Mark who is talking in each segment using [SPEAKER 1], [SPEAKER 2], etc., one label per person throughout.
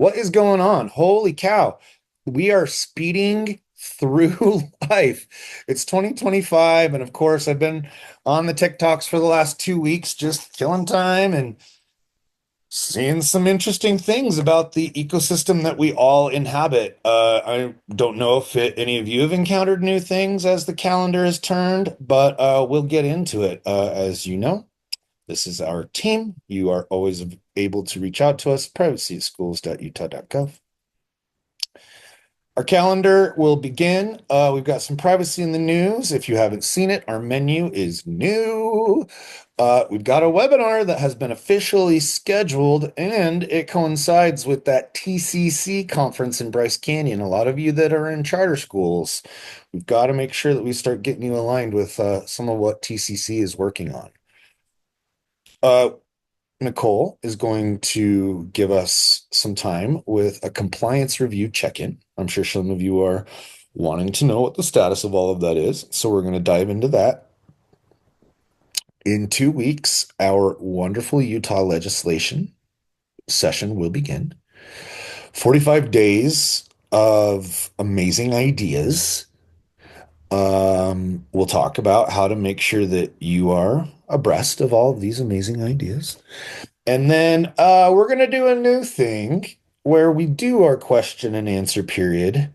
[SPEAKER 1] What is going on? Holy cow. We are speeding through life. It's 2025. And of course, I've been on the TikToks for the last 2 weeks, just killing time and seeing some interesting things about the ecosystem that we all inhabit. I don't know if any of you have encountered new things as the calendar has turned, but we'll get into it. As you know, this is our team. You are always able to reach out to us, privacy@schools.utah.gov. Our calendar will begin. We've got some privacy in the news. If you haven't seen it, our menu is new. We've got a webinar that has been officially scheduled, and it coincides with that TCC conference in Bryce Canyon. A lot of you that are in charter schools, we've got to make sure that we start getting you aligned with some of what TCC is working on. Nicole is going to give us some time with a compliance review check-in. I'm sure some of you are wanting to know what the status of all of that is, so we're going to dive into that. In 2 weeks, our wonderful Utah legislation session will begin. 45 days of amazing ideas. We'll talk about how to make sure that you are abreast of all of these amazing ideas. And then we're going to do a new thing where we do our question and answer period,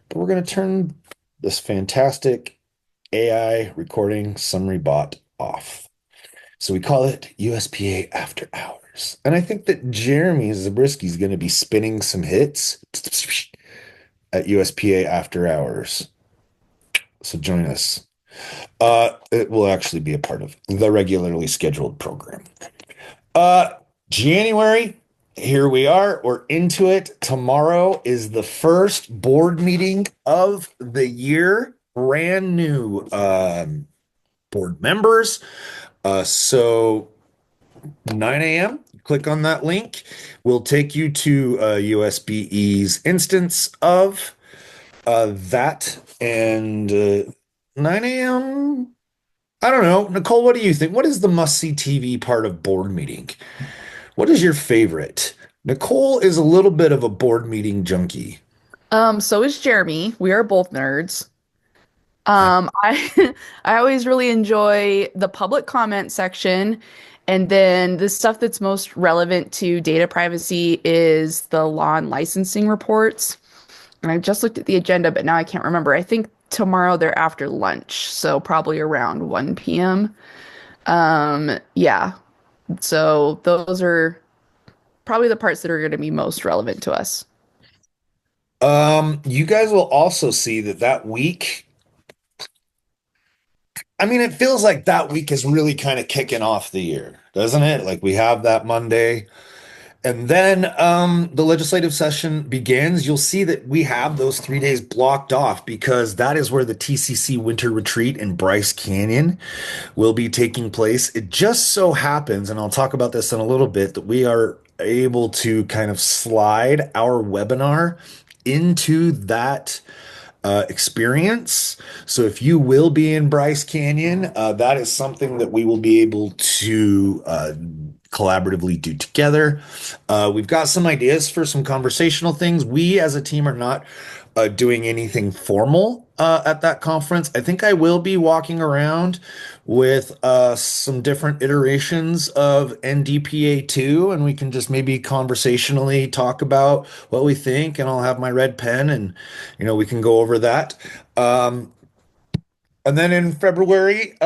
[SPEAKER 1] but we're going to turn this fantastic AI recording summary bot off. So we call it USPA After Hours. And I think that Jeremy Zabriskie is going to be spinning some hits at USPA After Hours. So join us. It will actually be a part of the regularly scheduled program. January, here we are. We're into it. Tomorrow is the first board meeting of the year. Brand new board members. So 9 a.m., click on that link. We'll take you to USBE's instance of that. And 9 a.m., I don't know. Nicole, what do you think? What is the must-see TV part of board meeting? What is your favorite? Nicole is a little bit of a board meeting junkie.
[SPEAKER 2] So is Jeremy. We are both nerds.
[SPEAKER 1] I,
[SPEAKER 2] I I always really enjoy the public comment section, and then the stuff that's most relevant to data privacy is the law and licensing reports. And I just looked at the agenda, but now I can't remember. I think tomorrow they're after lunch, so probably around 1 p.m. Yeah. So those are probably the parts that are going to be most relevant to us.
[SPEAKER 1] you guys will also see that that week, I mean, it feels like that week is really kind of kicking off the year, doesn't it? Like we have that Monday. And then the legislative session begins. You'll see that we have those 3 days blocked off because that is where the TCC Winter Retreat in Bryce Canyon will be taking place. It just so happens, and I'll talk about this in a little bit, that we are able to kind of slide our webinar into that experience. So if you will be in Bryce Canyon, that is something that we will be able to collaboratively do together. We've got some ideas for some conversational things. We as a team are not doing anything formal at that conference. I think I will be walking around with some different iterations of NDPA2, and we can just maybe conversationally talk about what we think, and I'll have my red pen and we can go over that. And then in February,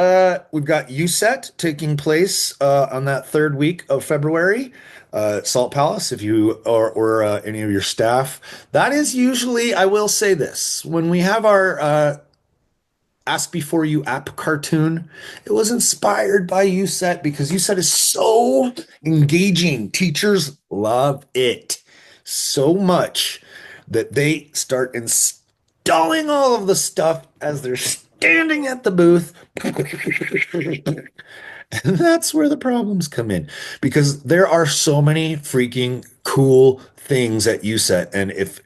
[SPEAKER 1] we've got USET taking place on that third week of February at Salt Palace. If you or any of your staff, that is usually, I will say this, when we have our Ask Before You app cartoon, it was inspired by USET because USET is so engaging. Teachers love it so much that they start installing all of the stuff as they're standing at the booth. And that's where the problems come in because there are so many freaking cool things at USET. And if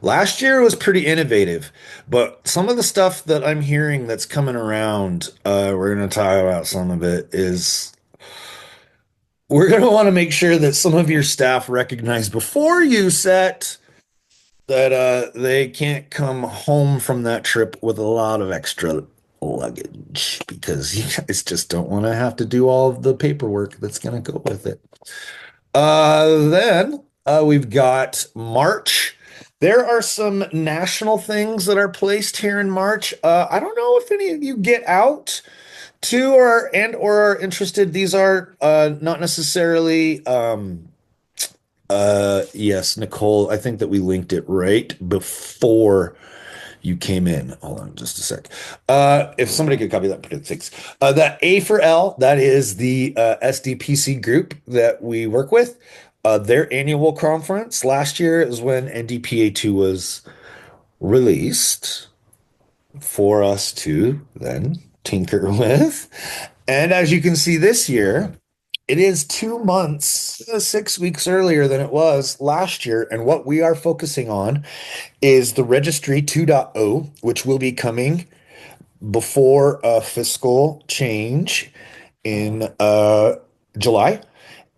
[SPEAKER 1] last year was pretty innovative, but some of the stuff that I'm hearing that's coming around, we're going to talk about some of it, is we're going to want to make sure that some of your staff recognize before you set that they can't come home from that trip with a lot of extra luggage because you guys just don't want to have to do all of the paperwork that's going to go with it. Then we've got March. There are some national things that are placed here in March. I don't know if any of you get out to or are interested. These are not necessarily yes, Nicole, I think that we linked it right before you came in. Hold on just a sec. If somebody could copy that, thanks. That A for L, that is the SDPC group that we work with. Their annual conference last year is when NDPA2 was released for us to then tinker with. And as you can see this year, it is 2 months, 6 weeks earlier than it was last year. And what we are focusing on is the Registry 2.0, which will be coming before a fiscal change in July.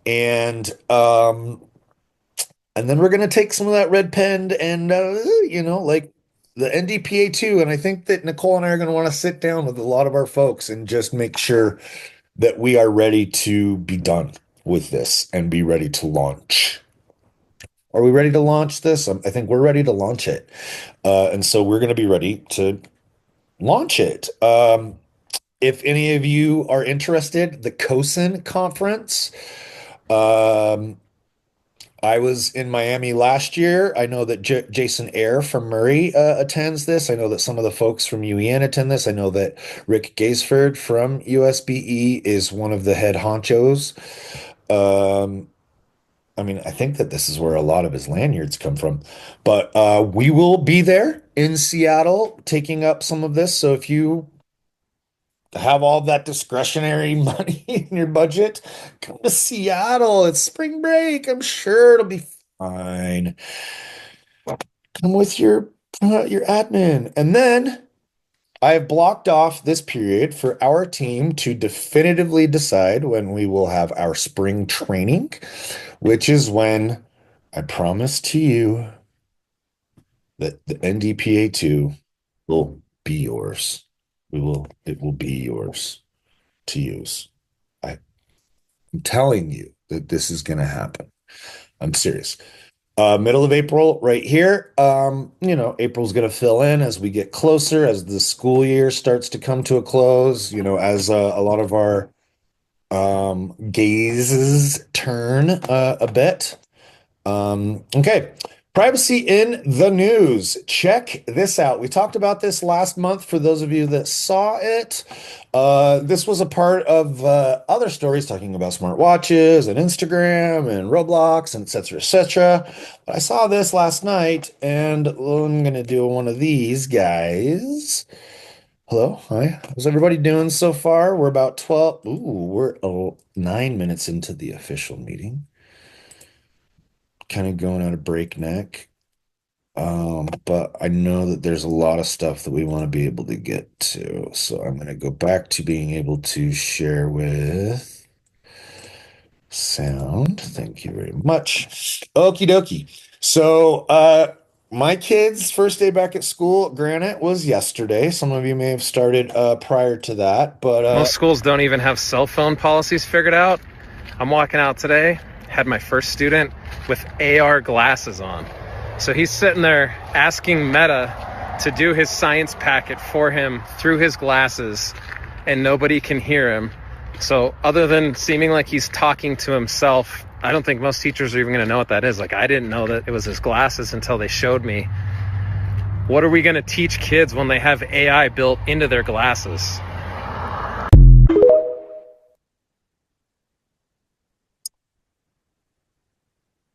[SPEAKER 1] And and then we're going to take some of that red pen and like the NDPA too. And I think that Nicole and I are going to want to sit down with a lot of our folks and just make sure that we are ready to be done with this and be ready to launch. Are we ready to launch this? I think we're ready to launch it. And so we're going to be ready to launch it. If any of you are interested, the COSIN conference, um, I was in Miami last year. I know that Jason Ayer from Murray attends this. I know that some of the folks from UEN attend this. I know that Rick Gaisford from USBE is one of the head honchos. Um, I mean, I think that this is where a lot of his lanyards come from. But we will be there in Seattle taking up some of this. So if you have all that discretionary money in your budget, come to Seattle. It's spring break. I'm sure it'll be fine. Come with your admin. And then I have blocked off this period for our team to definitively decide when we will have our spring training, which is when I promise to you that the NDPA2 will be yours. It will be yours to use. I'm telling you that this is going to happen. I'm serious. Middle of April, right here. April's going to fill in as we get closer, as the school year starts to come to a close, as a lot of our gazes turn a bit. Okay. Privacy in the news. Check this out. We talked about this last month for those of you that saw it. This was a part of other stories talking about smartwatches and Instagram and Roblox and et cetera, et cetera. But I saw this last night and I'm going to do one of these guys. Hello. Hi. How's everybody doing so far? We're about 12. Ooh, we're 9 minutes into the official meeting. Kind of going at a breakneck. But I know that there's a lot of stuff that we want to be able to get to. So I'm going to go back to being able to share with sound. Thank you very much. Okie dokie. So, my kids' first day back at school, granted, was yesterday. Some of you may have started prior to that, but
[SPEAKER 3] Most schools don't even have cell phone policies figured out. I'm walking out today, had my first student with AR glasses on. So he's sitting there asking Meta to do his science packet for him through his glasses, and nobody can hear him. So other than seeming like he's talking to himself, I don't think most teachers are even going to know what that is. Like, I didn't know that it was his glasses until they showed me. What are we going to teach kids when they have AI built into their glasses?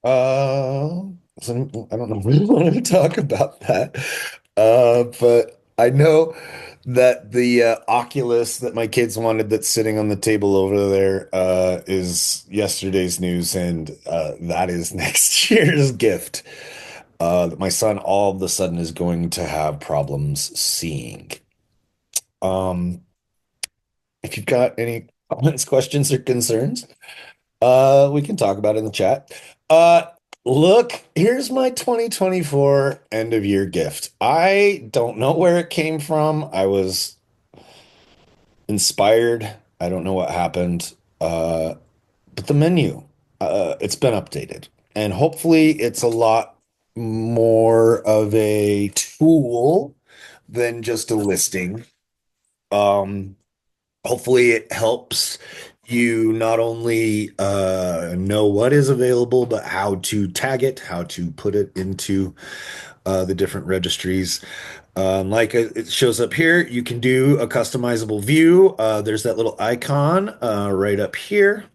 [SPEAKER 1] Uh, I don't know really want to talk about that. But I know that the Oculus that my kids wanted that's sitting on the table over there is yesterday's news, and that is next year's gift. That my son all of a sudden is going to have problems seeing. Um, if you've got any comments, questions, or concerns. We can talk about it in the chat. Uh, Look, here's my 2024 end of year gift. I don't know where it came from. I was inspired. I don't know what happened. But the menu, it's been updated, and hopefully it's a lot more of a tool than just a listing. Um, Hopefully it helps you not only know what is available, but how to tag it, how to put it into the different registries. Like it shows up here, you can do a customizable view. There's that little icon right up here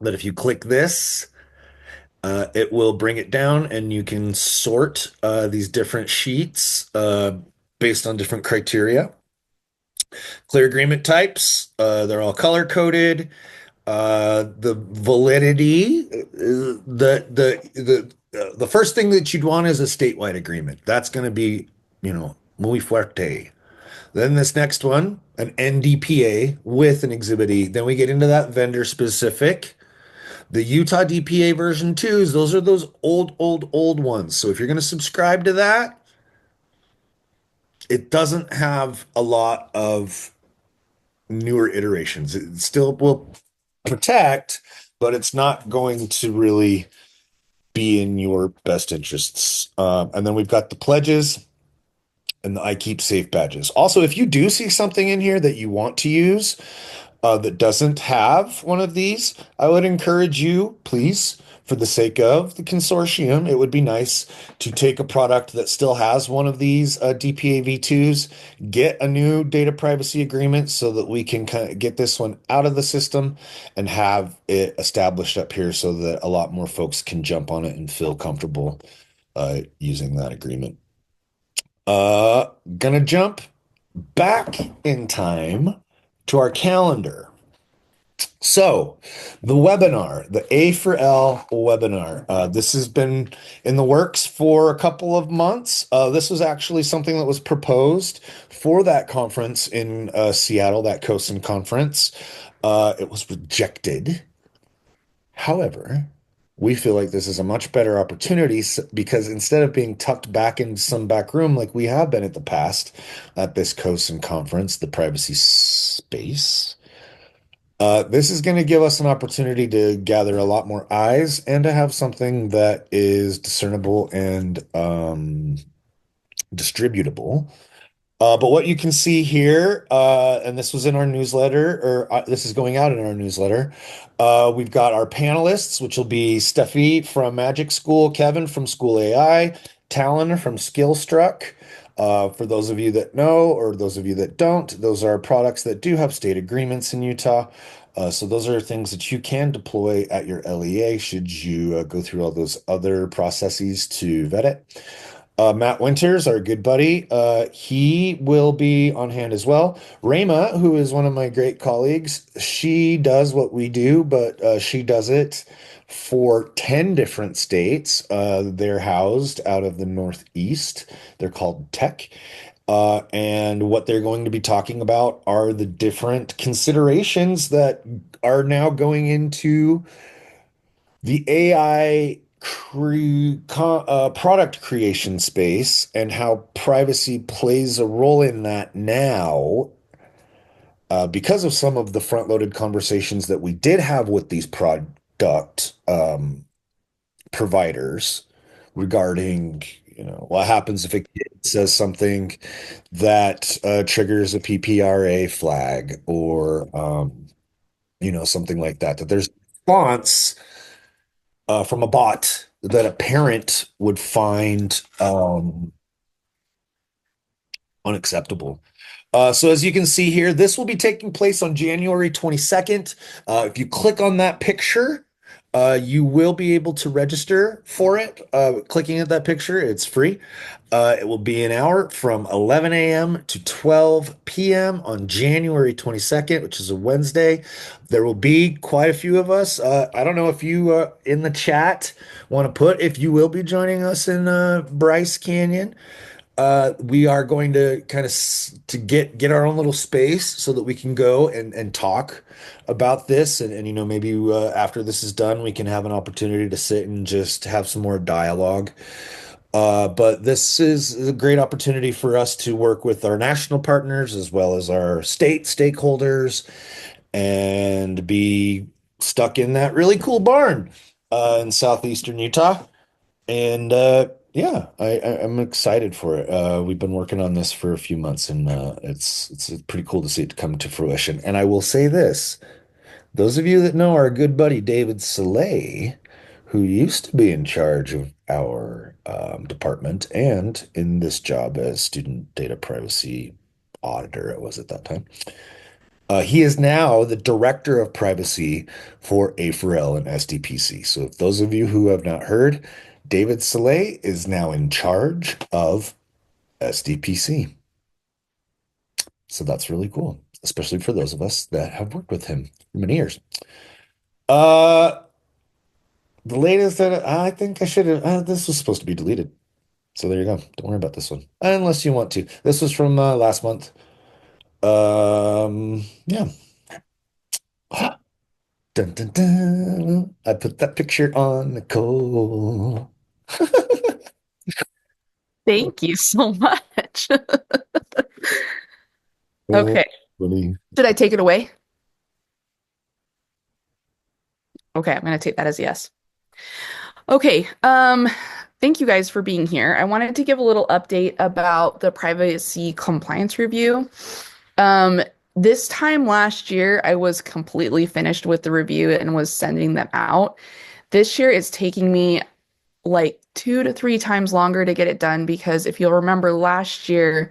[SPEAKER 1] that if you click this, it will bring it down and you can sort these different sheets based on different criteria. Clear agreement types, they're all color coded. The validity, the first thing that you'd want is a statewide agreement. That's going to be, muy fuerte. Then this next one, an NDPA with an Exhibit E. Then we get into that vendor specific. The Utah DPA version twos, those are those old ones. So if you're going to subscribe to that, it doesn't have a lot of newer iterations. It still will protect, but it's not going to really be in your best interests. And then we've got the pledges and the I Keep Safe badges. Also, if you do see something in here that you want to use that doesn't have one of these, I would encourage you, please, for the sake of the consortium, it would be nice to take a product that still has one of these DPA V2s, get a new data privacy agreement so that we can kind of get this one out of the system and have it established up here so that a lot more folks can jump on it and feel comfortable using that agreement. Gonna jump back in time to our calendar. So, the webinar, the A for L webinar, this has been in the works for a couple of months. This was actually something that was proposed for that conference in Seattle, that COSIN conference. It was rejected. However, we feel like this is a much better opportunity because instead of being tucked back in some back room like we have been at the past at this COSIN conference, the privacy space. This is going to give us an opportunity to gather a lot more eyes and to have something that is discernible and distributable. But what you can see here, and this was in our newsletter, or this is going out in our newsletter. We've got our panelists, which will be Steffi from Magic School, Kevin from School AI, Talon from Skillstruck. For those of you that know, or those of you that don't, those are products that do have state agreements in Utah. So those are things that you can deploy at your LEA should you go through all those other processes to vet it. Matt Winters, our good buddy, he will be on hand as well. Rayma, who is one of my great colleagues, she does what we do, but she does it for 10 different states. They're housed out of the Northeast. They're called Tech. And what they're going to be talking about are the different considerations that are now going into the AI product creation space and how privacy plays a role in that now, because of some of the front-loaded conversations that we did have with these product providers regarding, what happens if a kid says something that triggers a PPRA flag or, something like that, that there's response from a bot that a parent would find unacceptable. So as you can see here, this will be taking place on January 22nd. If you click on that picture, you will be able to register for it. Clicking at that picture, it's free. It will be an hour from 11 a.m. to 12 p.m. on January 22nd, which is a Wednesday. There will be quite a few of us. I don't know if you in the chat want to put if you will be joining us in Bryce Canyon. We are going to kind of to get our own little space so that we can go and talk about this and maybe after this is done we can have an opportunity to sit and just have some more dialogue. But this is a great opportunity for us to work with our national partners as well as our state stakeholders and be stuck in that really cool barn in southeastern Utah. And yeah, I'm excited for it. We've been working on this for a few months, and it's pretty cool to see it come to fruition. And I will say this: those of you that know our good buddy David Soleil, who used to be in charge of our department and in this job as student data privacy auditor, it was at that time. He is now the director of privacy for A4L and SDPC. So, if those of you who have not heard, David Soleil is now in charge of SDPC. So, that's really cool, especially for those of us that have worked with him for many years. Uh, the latest that I think I should have, this was supposed to be deleted. So, there you go. Don't worry about this one unless you want to. This was from last month. Yeah. Dun, dun, dun. I put that picture on Nicole.
[SPEAKER 2] Thank you so much.
[SPEAKER 1] Oh,
[SPEAKER 2] Okay.
[SPEAKER 1] funny.
[SPEAKER 2] Did I take it away? Okay, I'm gonna take that as a yes. Okay, thank you guys for being here. I wanted to give a little update about the privacy compliance review. Um, this time last year, I was completely finished with the review and was sending them out. This year, it's taking me like 2 to 3 times longer to get it done because if you'll remember last year,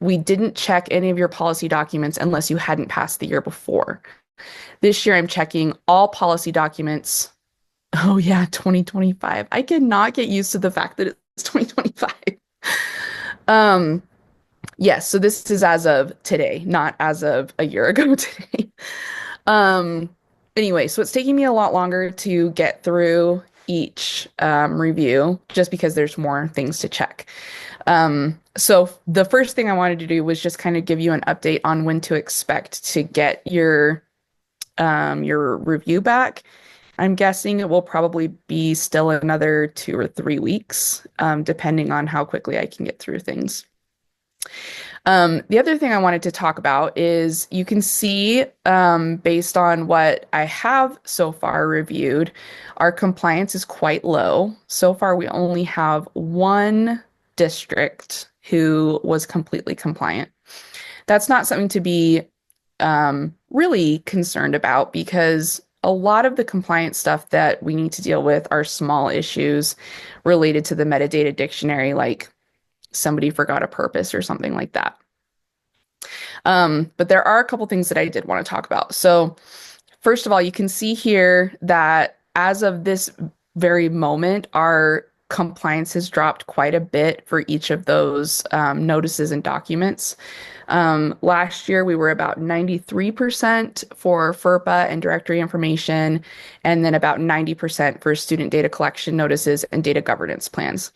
[SPEAKER 2] we didn't check any of your policy documents unless you hadn't passed the year before. This year, I'm checking all policy documents. Oh yeah, 2025. I cannot get used to the fact that it's 2025. Um, yes, so this is as of today, not as of a year ago today. Um, anyway, so it's taking me a lot longer to get through each review just because there's more things to check. So the first thing I wanted to do was just kind of give you an update on when to expect to get your review back. I'm guessing it will probably be still another 2 or 3 weeks, depending on how quickly I can get through things. The other thing I wanted to talk about is you can see, based on what I have so far reviewed, our compliance is quite low. So far, we only have one district who was completely compliant. That's not something to be really concerned about because a lot of the compliance stuff that we need to deal with are small issues related to the metadata dictionary, like somebody forgot a purpose or something like that. But there are a couple things that I did want to talk about. So, first of all, you can see here that as of this very moment, our compliance has dropped quite a bit for each of those notices and documents. Last year, we were about 93% for FERPA and directory information, and then about 90% for student data collection notices and data governance plans.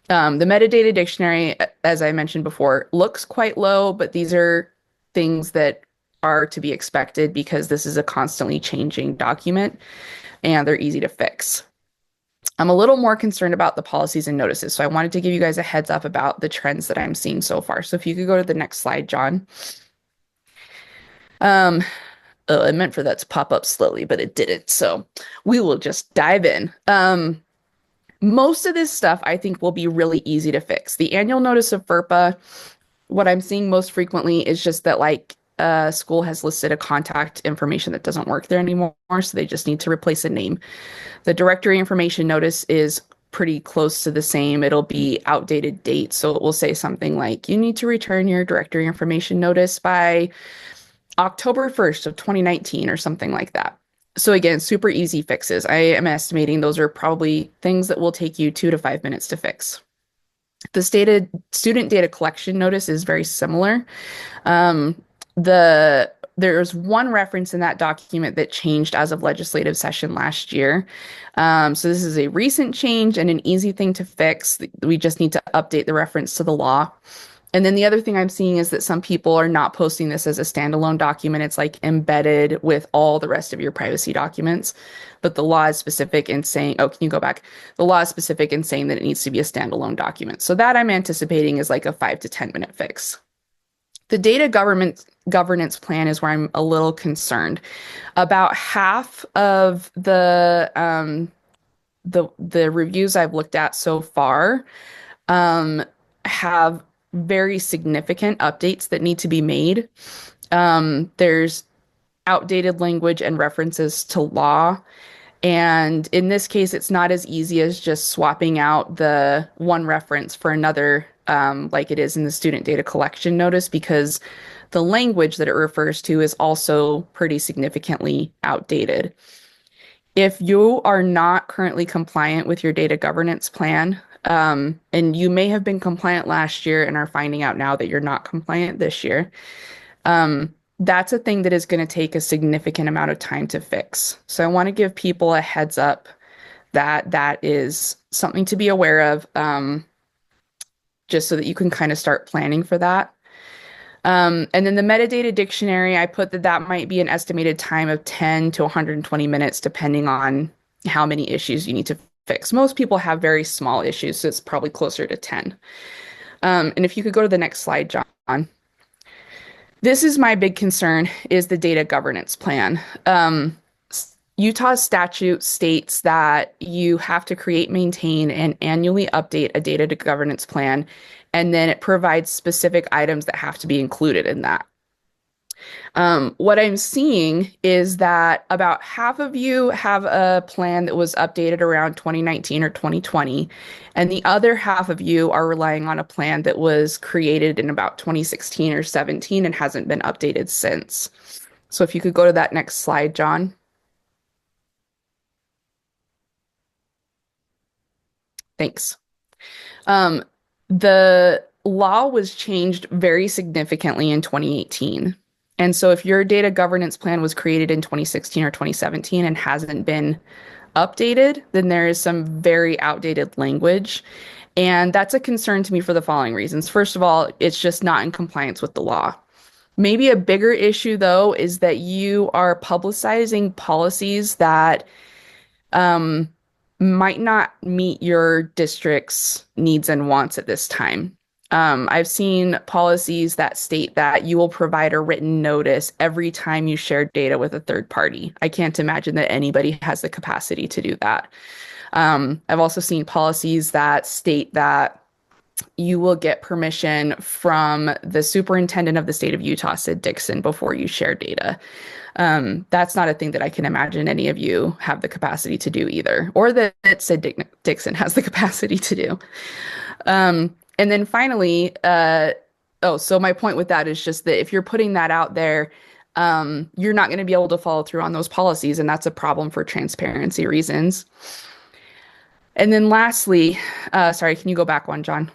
[SPEAKER 2] The metadata dictionary, as I mentioned before, looks quite low, but these are things that are to be expected because this is a constantly changing document and they're easy to fix. I'm a little more concerned about the policies and notices. So I wanted to give you guys a heads up about the trends that I'm seeing so far. So if you could go to the next slide, John. I meant for that to pop up slowly, but it didn't. So we will just dive in. Most of this stuff I think will be really easy to fix. The annual notice of FERPA, what I'm seeing most frequently is just that like school has listed a contact information that doesn't work there anymore. So they just need to replace a name. The directory information notice is pretty close to the same. It'll be outdated date. So it will say something like, you need to return your directory information notice by October 1st of 2019 or something like that. So again, super easy fixes. I am estimating those are probably things that will take you 2 to 5 minutes to fix. The stated student data collection notice is very similar. The there's one reference in that document that changed as of legislative session last year. So this is a recent change and an easy thing to fix. We just need to update the reference to the law. And then the other thing I'm seeing is that some people are not posting this as a standalone document. It's like embedded with all the rest of your privacy documents. But the law is specific in saying, oh, can you go back? The law is specific in saying that it needs to be a standalone document. So that I'm anticipating is like a 5 to 10 minute fix. The data governance plan is where I'm a little concerned. About half of the reviews I've looked at so far have very significant updates that need to be made. There's outdated language and references to law. And in this case, it's not as easy as just swapping out the one reference for another, like it is in the student data collection notice, because the language that it refers to is also pretty significantly outdated. If you are not currently compliant with your data governance plan, and you may have been compliant last year and are finding out now that you're not compliant this year, that's a thing that is going to take a significant amount of time to fix. So I want to give people a heads up that that is something to be aware of, just so that you can kind of start planning for that. And then the metadata dictionary, I put that might be an estimated time of 10 to 120 minutes, depending on how many issues you need to fix. Most people have very small issues, so it's probably closer to 10. And if you could go to the next slide, John. This is my big concern, is the data governance plan. Utah statute states that you have to create, maintain, and annually update a data governance plan, and then it provides specific items that have to be included in that. What I'm seeing is that about half of you have a plan that was updated around 2019 or 2020, and the other half of you are relying on a plan that was created in about 2016 or 17 and hasn't been updated since. So if you could go to that next slide, John. Thanks. The law was changed very significantly in 2018. And so if your data governance plan was created in 2016 or 2017 and hasn't been updated, then there is some very outdated language. And that's a concern to me for the following reasons. First of all, it's just not in compliance with the law. Maybe a bigger issue, though, is that you are publicizing policies that might not meet your district's needs and wants at this time. I've seen policies that state that you will provide a written notice every time you share data with a third party. I can't imagine that anybody has the capacity to do that. I've also seen policies that state that you will get permission from the superintendent of the state of Utah, Sid Dixon, before you share data. That's not a thing that I can imagine any of you have the capacity to do either, or that Sid Dixon has the capacity to do. And then finally, so my point with that is just that if you're putting that out there, you're not going to be able to follow through on those policies, and that's a problem for transparency reasons. And then lastly, sorry, can you go back one, John?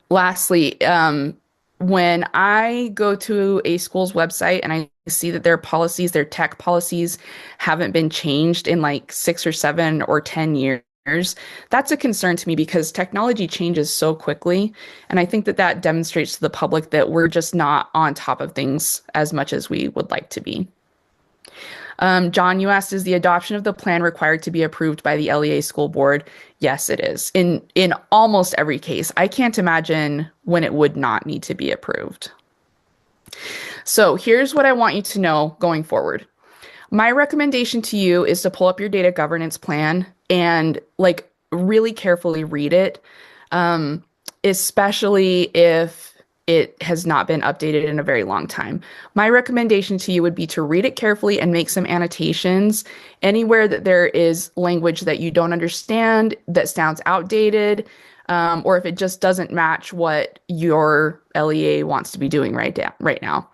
[SPEAKER 2] Lastly, when I go to a school's website and I see that their policies, their tech policies, haven't been changed in like 6 or 7 or 10 years, that's a concern to me because technology changes so quickly. And I think that that demonstrates to the public that we're just not on top of things as much as we would like to be. John, you asked, is the adoption of the plan required to be approved by the LEA school board? Yes, it is. In almost every case. I can't imagine when it would not need to be approved. So here's what I want you to know going forward. My recommendation to you is to pull up your data governance plan and like really carefully read it, especially if it has not been updated in a very long time. My recommendation to you would be to read it carefully and make some annotations anywhere that there is language that you don't understand, that sounds outdated, or if it just doesn't match what your LEA wants to be doing right now.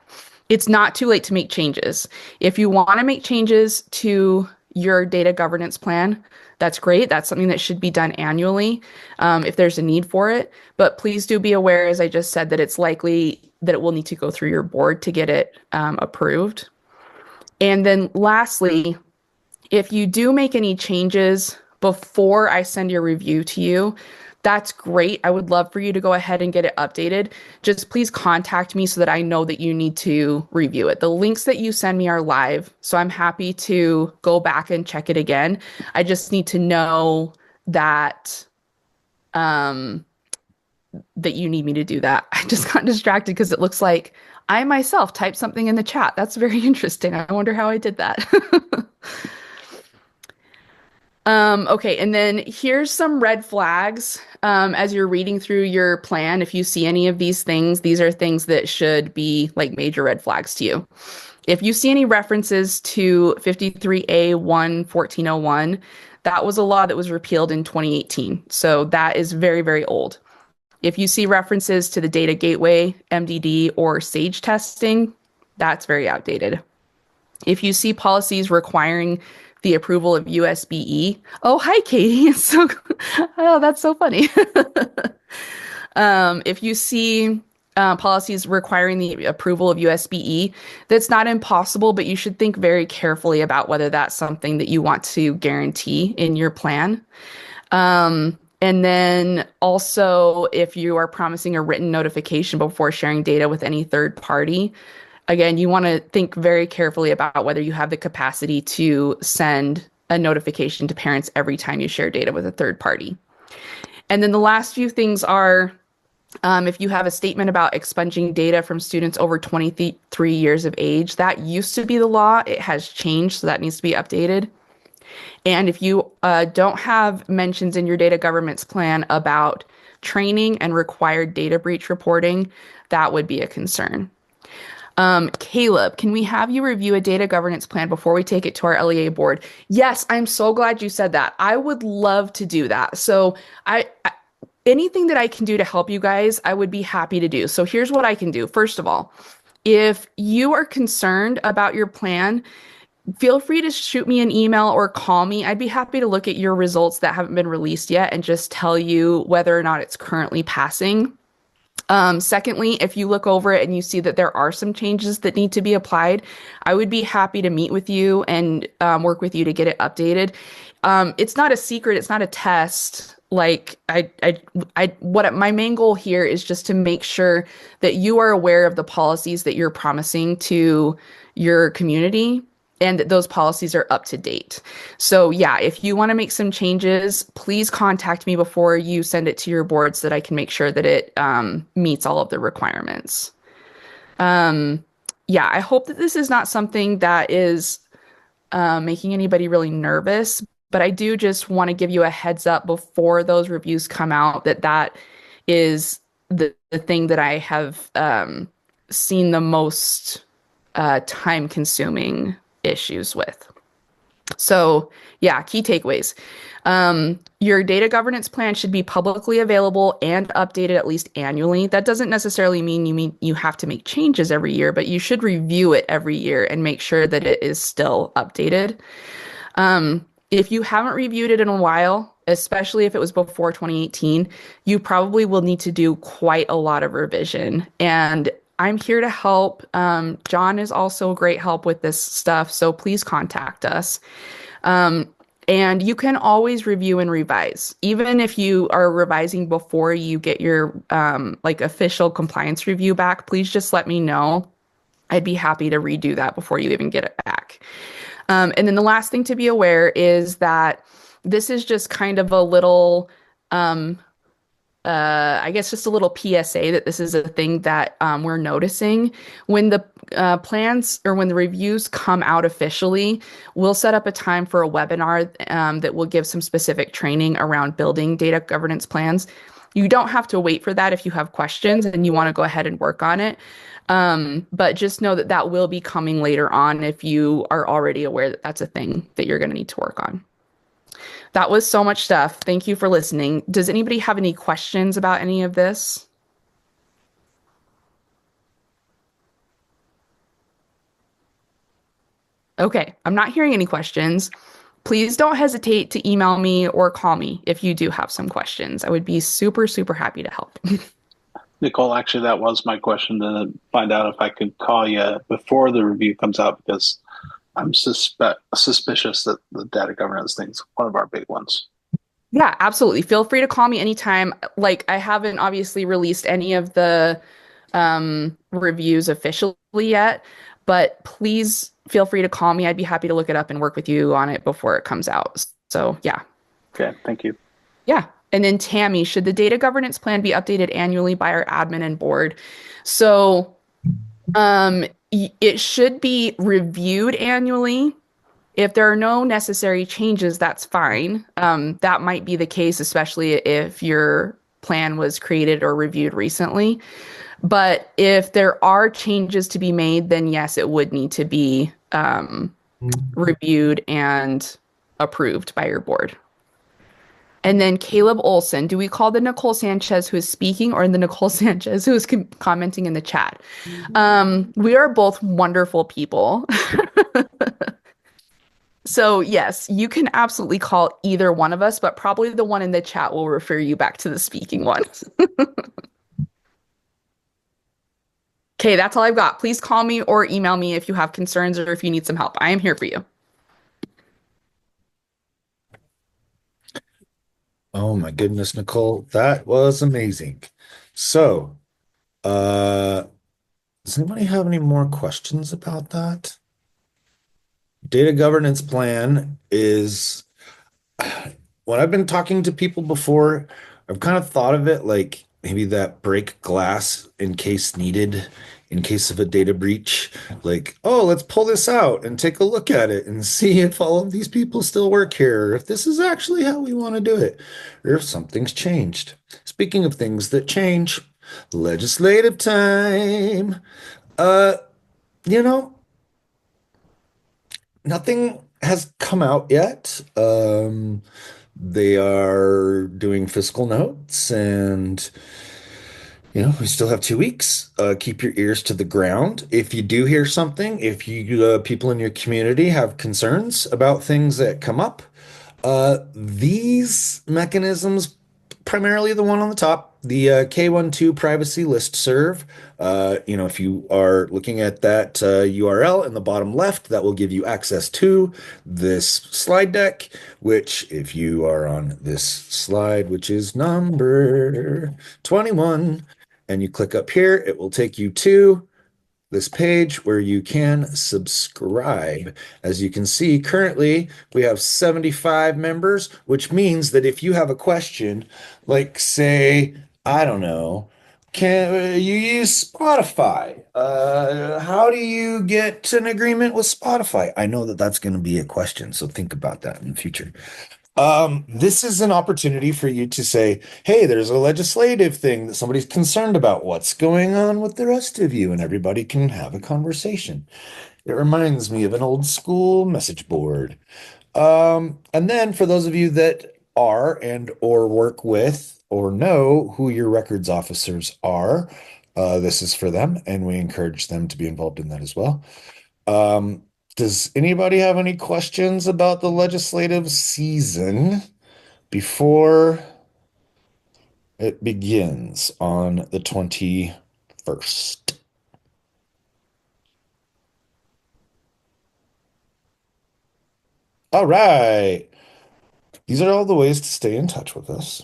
[SPEAKER 2] It's not too late to make changes. If you want to make changes to your data governance plan, that's great. That's something that should be done annually if there's a need for it. But please do be aware, as I just said, that it's likely that it will need to go through your board to get it approved. And then lastly, if you do make any changes before I send your review to you, that's great. I would love for you to go ahead and get it updated. Just please contact me so that I know that you need to review it. The links that you send me are live, so I'm happy to go back and check it again. I just need to know that that you need me to do that. I just got distracted because it looks like I myself typed something in the chat. That's very interesting. I wonder how I did that. Okay, and then here's some red flags as you're reading through your plan. If you see any of these things, these are things that should be like major red flags to you. If you see any references to 53A1 1401, that was a law that was repealed in 2018. So that is very, very old. If you see references to the data gateway, MDD, or SAGE testing, that's very outdated. If you see policies requiring the approval of USPE, oh, hi, Katie. So, oh, that's so funny. If you see policies requiring the approval of USPE, that's not impossible, but you should think very carefully about whether that's something that you want to guarantee in your plan. And then also, if you are promising a written notification before sharing data with any third party, again, you want to think very carefully about whether you have the capacity to send a notification to parents every time you share data with a third party. And then the last few things are, if you have a statement about expunging data from students over 23 years of age, that used to be the law. It has changed, so that needs to be updated. And if you don't have mentions in your data governance plan about training and required data breach reporting, that would be a concern. Caleb, can we have you review a data governance plan before we take it to our LEA board? Yes, I'm so glad you said that. I would love to do that. So anything that I can do to help you guys, I would be happy to do. So here's what I can do. First of all, if you are concerned about your plan, feel free to shoot me an email or call me. I'd be happy to look at your results that haven't been released yet and just tell you whether or not it's currently passing. Secondly, if you look over it and you see that there are some changes that need to be applied, I would be happy to meet with you and work with you to get it updated. It's not a secret. It's not a test. Like my main goal here is just to make sure that you are aware of the policies that you're promising to your community and that those policies are up to date. So yeah, if you want to make some changes, please contact me before you send it to your board so that I can make sure that it meets all of the requirements. Yeah, I hope that this is not something that is making anybody really nervous, but I do just want to give you a heads up before those reviews come out that is the thing that I have seen the most time-consuming issues with. So yeah, key takeaways. Your data governance plan should be publicly available and updated at least annually. That doesn't necessarily mean you have to make changes every year, but you should review it every year and make sure that it is still updated. If you haven't reviewed it in a while, especially if it was before 2018, you probably will need to do quite a lot of revision. And I'm here to help. John is also a great help with this stuff, so please contact us. And you can always review and revise. Even if you are revising before you get your official compliance review back, please just let me know. I'd be happy to redo that before you even get it back. And then the last thing to be aware is that this is just kind of a little I guess just a little PSA that this is a thing that we're noticing. When the plans or when the reviews come out officially, we'll set up a time for a webinar that will give some specific training around building data governance plans. You don't have to wait for that if you have questions and you want to go ahead and work on it. But just know that that will be coming later on if you are already aware that that's a thing that you're going to need to work on. That was so much stuff. Thank you for listening. Does anybody have any questions about any of this? Okay, I'm not hearing any questions. Please don't hesitate to email me or call me if you do have some questions. I would be super, super happy to help.
[SPEAKER 4] Nicole, actually, that was my question to find out if I could call you before the review comes out because I'm suspicious that the data governance thing's one of our big ones.
[SPEAKER 2] Yeah, absolutely. Feel free to call me anytime. Like, I haven't obviously released any of the reviews officially yet, but please feel free to call me. I'd be happy to look it up and work with you on it before it comes out. So, yeah.
[SPEAKER 4] Okay, thank you.
[SPEAKER 2] Yeah. And then Tammy, should the data governance plan be updated annually by our admin and board? So, it should be reviewed annually. If there are no necessary changes, that's fine. That might be the case, especially if your plan was created or reviewed recently. But if there are changes to be made, then yes, it would need to be reviewed and approved by your board. And then Caleb Olson, do we call the Nicole Sanchez who is speaking or the Nicole Sanchez who is commenting in the chat? We are both wonderful people. So yes, you can absolutely call either one of us, but probably the one in the chat will refer you back to the speaking one. Okay, that's all I've got. Please call me or email me if you have concerns or if you need some help. I am here for you.
[SPEAKER 1] Oh my goodness, Nicole, that was amazing. So, does anybody have any more questions about that? Data governance plan is when I've been talking to people before, I've kind of thought of it like maybe that break glass in case needed, in case of a data breach. Like, oh, let's pull this out and take a look at it and see if all of these people still work here, or if this is actually how we want to do it, or if something's changed. Speaking of things that change, legislative time. Uh, you know, nothing has come out yet. They are doing fiscal notes, and we still have 2 weeks. Keep your ears to the ground. If you do hear something, if you people in your community have concerns about things that come up, these mechanisms, primarily the one on the top, the K12 privacy list serve. If you are looking at that URL in the bottom left, that will give you access to this slide deck, which if you are on this slide, which is number 21, and you click up here, it will take you to this page where you can subscribe. As you can see, currently we have 75 members, which means that if you have a question, like say, I don't know, can you use Spotify? How do you get an agreement with Spotify? I know that that's going to be a question, so think about that in the future. This is an opportunity for you to say, hey, there's a legislative thing that somebody's concerned about. What's going on with the rest of you? And everybody can have a conversation. It reminds me of an old school message board. And then for those of you that are and or work with or know who your records officers are, this is for them, and we encourage them to be involved in that as well. Um, does anybody have any questions about the legislative season before it begins on the 21st? All right. These are all the ways to stay in touch with us.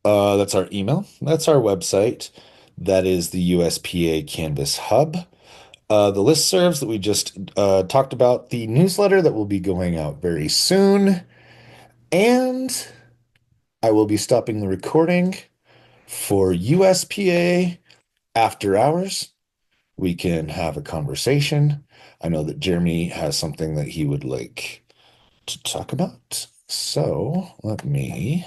[SPEAKER 1] That's our email. That's our website. That is the USPA Canvas Hub. The listservs that we just talked about, the newsletter that will be going out very soon, and I will be stopping the recording for USPA after hours. We can have a conversation. I know that Jeremy has something that he would like to talk about. So let me